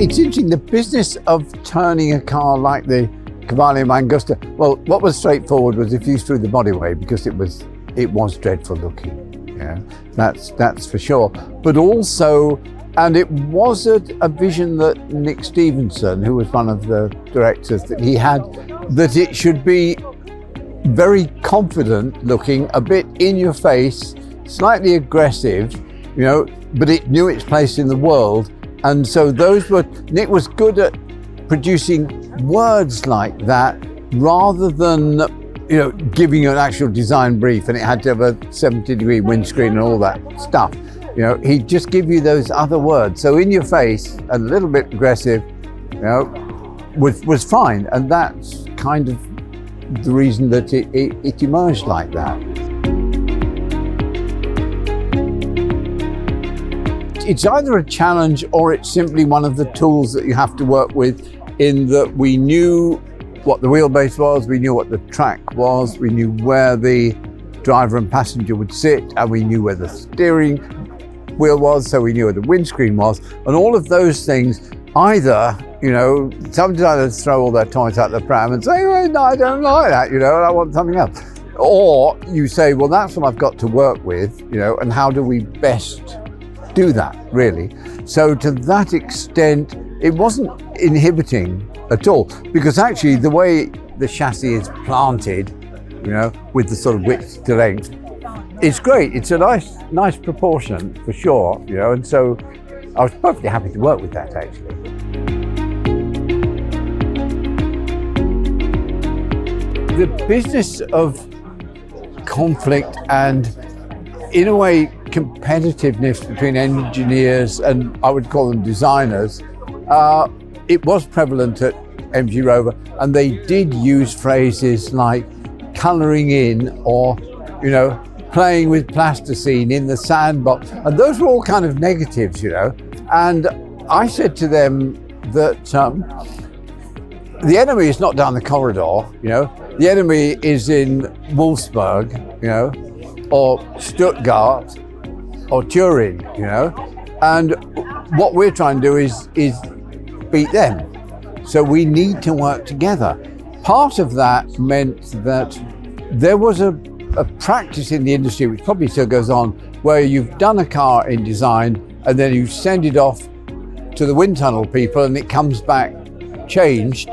It's interesting, the business of turning a car like the Cavalli Mangusta, well, what was straightforward was if you threw the body away, because it was dreadful looking. Yeah, that's for sure. But also, and it was a vision that Nick Stevenson, who was one of the directors, that he had, that it should be very confident looking, a bit in your face, slightly aggressive, you know, but it knew its place in the world. And so Nick was good at producing words like that, rather than, you know, giving you an actual design brief and it had to have a 70-degree windscreen and all that stuff. You know, he'd just give you those other words. So in your face, a little bit aggressive, you know, was fine. And that's kind of the reason that it emerged like that. It's either a challenge or it's simply one of the tools that you have to work with, in that we knew what the wheelbase was, we knew what the track was, we knew where the driver and passenger would sit, and we knew where the steering wheel was, so we knew where the windscreen was. And all of those things, either, you know, some designers throw all their toys out the pram and say, well, no, I don't like that, you know, I want something else. Or you say, well, that's what I've got to work with, you know, and how do we best do that, really? So to that extent, it wasn't inhibiting at all, because actually the way the chassis is planted, you know, with the sort of width to length, it's great. It's a nice proportion for sure, you know, and so I was perfectly happy to work with that, actually. The business of conflict and, in a way, competitiveness between engineers and I would call them designers, it was prevalent at MG Rover, and they did use phrases like colouring in, or, you know, playing with plasticine in the sandbox, and those were all kind of negatives, you know. And I said to them that the enemy is not down the corridor, you know, the enemy is in Wolfsburg, you know, or Stuttgart, or Turin, you know, and what we're trying to do is beat them. So we need to work together. Part of that meant that there was a practice in the industry, which probably still goes on, where you've done a car in design and then you send it off to the wind tunnel people and it comes back changed,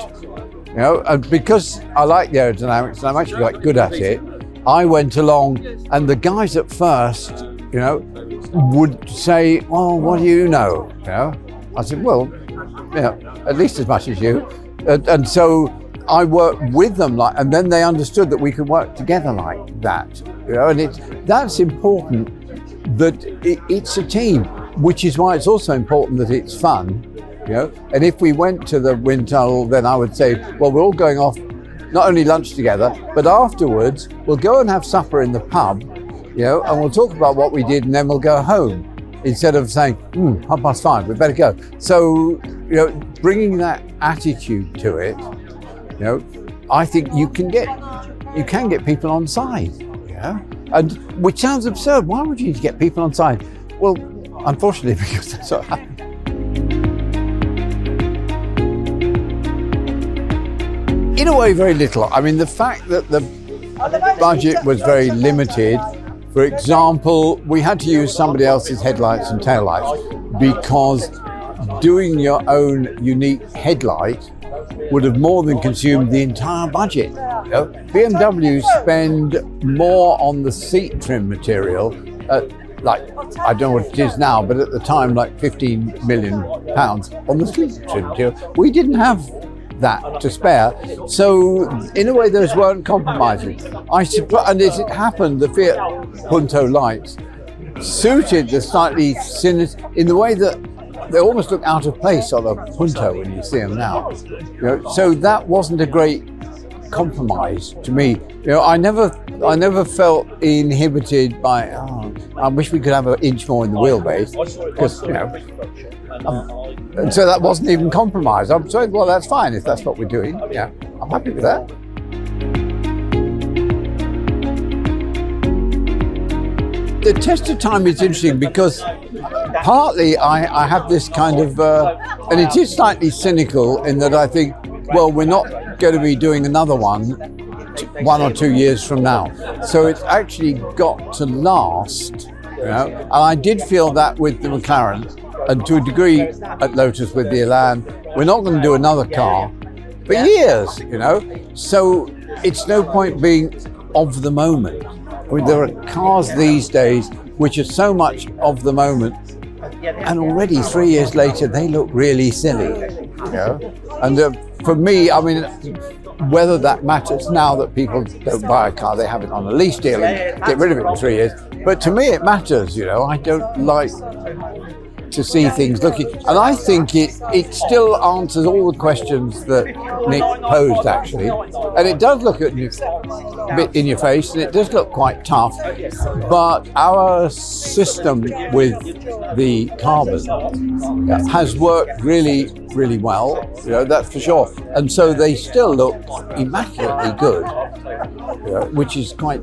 you know. And because I like the aerodynamics and I'm actually quite good at it, I went along, and the guys at first, you know, would say, oh, what do you know? You know, I said, well, you know, at least as much as you. And so I worked with them, and then they understood that we could work together like that. You know, and that's important, that it's a team, which is why it's also important that it's fun. You know, and if we went to the wind tunnel, then I would say, well, we're all going off, not only lunch together, but afterwards we'll go and have supper in the pub, you know, and we'll talk about what we did, and then we'll go home, instead of saying, 5:30, we better go. So, you know, bringing that attitude to it, you know, I think you can get people on side, you know, and which sounds absurd. Why would you need to get people on side? Well, unfortunately, because that's what happened. In a way, very little. I mean, the fact that the budget was very limited. For example, we had to use somebody else's headlights and taillights, because doing your own unique headlight would have more than consumed the entire budget. You know, BMW spend more on the seat trim material, like, I don't know what it is now, but at the time, like £15 million on the seat trim material. We didn't have that to spare. So in a way, those weren't compromises. And as it happened, the Fiat Punto lights suited the slightly sinister, in the way that they almost look out of place on a Punto when you see them now. You know, so that wasn't a great compromise to me. You know, I never felt inhibited by, I wish we could have an inch more in the wheelbase, because, you know, and so that wasn't even compromise. I'm saying, well, that's fine if that's what we're doing. Yeah, I'm happy with that. The test of time is interesting, because partly I have this kind of, and it is slightly cynical in that I think, well, we're not going to be doing another one 1 or 2 years from now. So it's actually got to last, you know. And I did feel that with the McLaren, and to a degree at Lotus with the Elan, we're not going to do another car for years, you know. So it's no point being of the moment. I mean, there are cars these days which are so much of the moment, and already 3 years later they look really silly, you know. And for me, I mean, whether that matters now that people don't buy a car, they have it on a lease deal and get rid of it in 3 years. But to me, it matters, you know. I don't like to see things looking, and I think it still answers all the questions that Nick posed, actually, and it does look a bit in your face, and it does look quite tough, but our system with the carbon has worked really, really well, you know, that's for sure, and so they still look immaculately good, you know, which is quite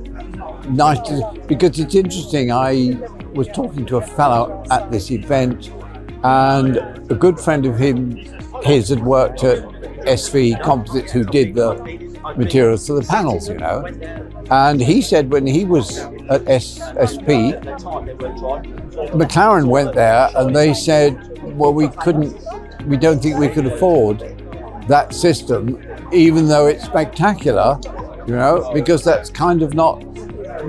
nice because it's interesting. I was talking to a fellow at this event, and a good friend of his had worked at SV Composites, who did the materials for the panels, you know. And he said when he was at SP, McLaren went there and they said, well, we don't think we could afford that system, even though it's spectacular, you know, because that's kind of not.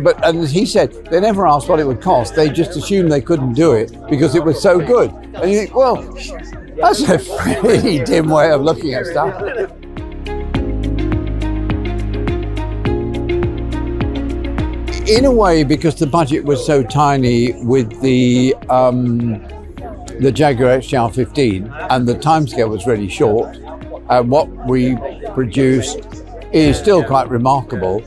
But as he said, they never asked what it would cost. They just assumed they couldn't do it because it was so good. And you think, well, that's a pretty dim way of looking at stuff. In a way, because the budget was so tiny with the Jaguar XJR-15 and the timescale was really short, and what we produced is still quite remarkable.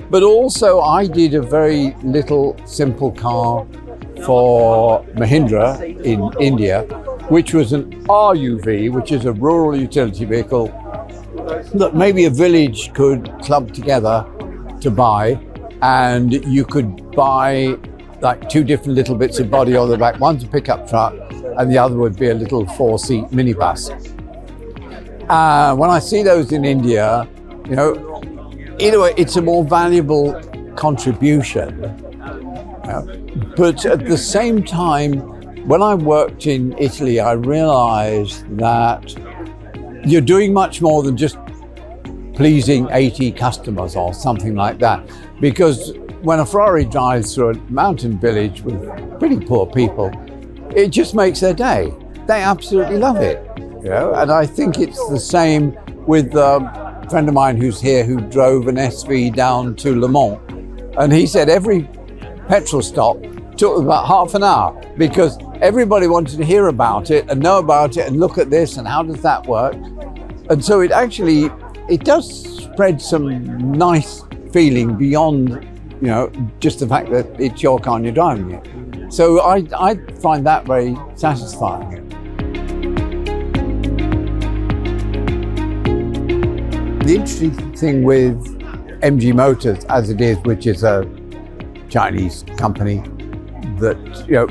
But also I did a very little simple car for Mahindra in India, which was an RUV, which is a rural utility vehicle that maybe a village could club together to buy, and you could buy like 2 different little bits of body on the back. One's a pickup truck and the other would be a little 4-seat minibus. When I see those in India, you know, in a way, it's a more valuable contribution. But at the same time, when I worked in Italy, I realized that you're doing much more than just pleasing 80 customers or something like that. Because when a Ferrari drives through a mountain village with pretty poor people, it just makes their day. They absolutely love it, you know. And I think it's the same with a friend of mine who's here who drove an SV down to Le Mans, and he said every petrol stop took about half an hour because everybody wanted to hear about it and know about it and look at this and how does that work. And so it does spread some nice feeling beyond, you know, just the fact that it's your car and you're driving it. So I find that very satisfying. The interesting thing with MG Motors, as it is, which is a Chinese company that, you know,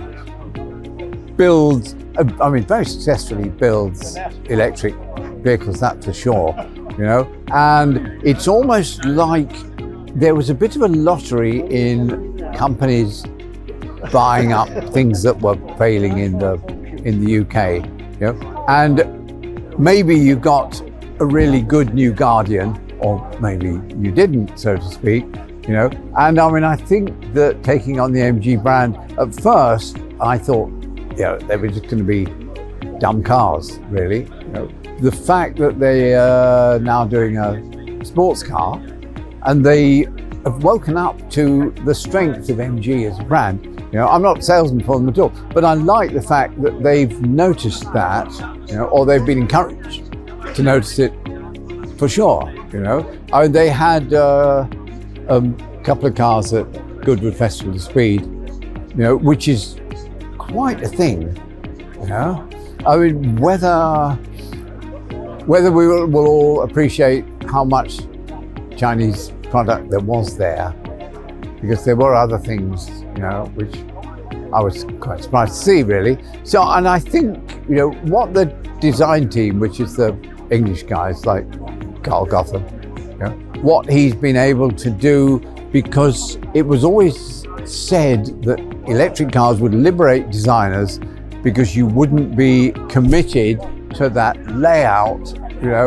builds, I mean, very successfully builds electric vehicles, that's for sure, you know. And it's almost like there was a bit of a lottery in companies buying up things that were failing in the UK, you know. And maybe you got a really good new Guardian, or maybe you didn't, so to speak, you know. And I mean, I think that taking on the MG brand, at first I thought, you know, they were just going to be dumb cars, really. You know, the fact that they are now doing a sports car, and they have woken up to the strength of MG as a brand. You know, I'm not a salesman for them at all, but I like the fact that they've noticed that, you know, or they've been encouraged to notice it for sure, you know. I mean, they had a couple of cars at Goodwood Festival of Speed, you know, which is quite a thing, you know. I mean, whether we will all appreciate how much Chinese product there was there, because there were other things, you know, which I was quite surprised to see, really. So, and I think, what the design team, which is the English guys like Carl Gotham, what he's been able to do, because it was always said that electric cars would liberate designers because you wouldn't be committed to that layout,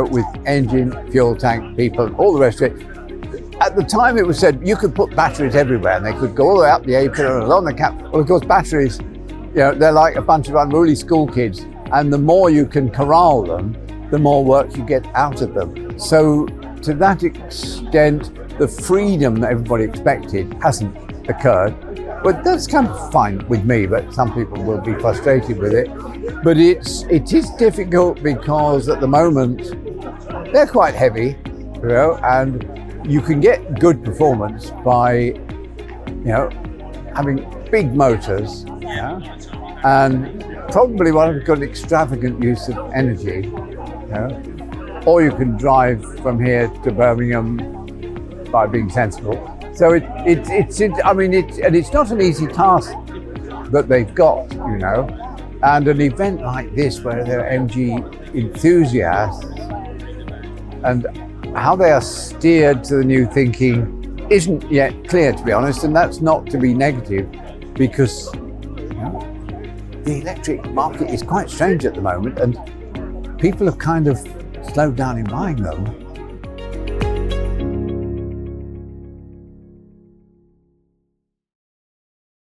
with engine, fuel tank, people, all the rest of it. At the time it was said you could put batteries everywhere and they could go all the way up the apron and along the cap. Well, of course, batteries, they're like a bunch of unruly school kids, and the more you can corral them, the more work you get out of them. So to that extent, the freedom that everybody expected hasn't occurred. But that's kind of fine with me, but some people will be frustrated with it. But it is difficult because at the moment they're quite heavy, and you can get good performance by, having big motors, and probably what I've got extravagant use of energy, or you can drive from here to Birmingham by being sensible. So it's not an easy task that they've got, and an event like this where they're MG enthusiasts and how they are steered to the new thinking isn't yet clear, to be honest, and that's not to be negative, because the electric market is quite strange at the moment and people have kind of slowed down in buying them.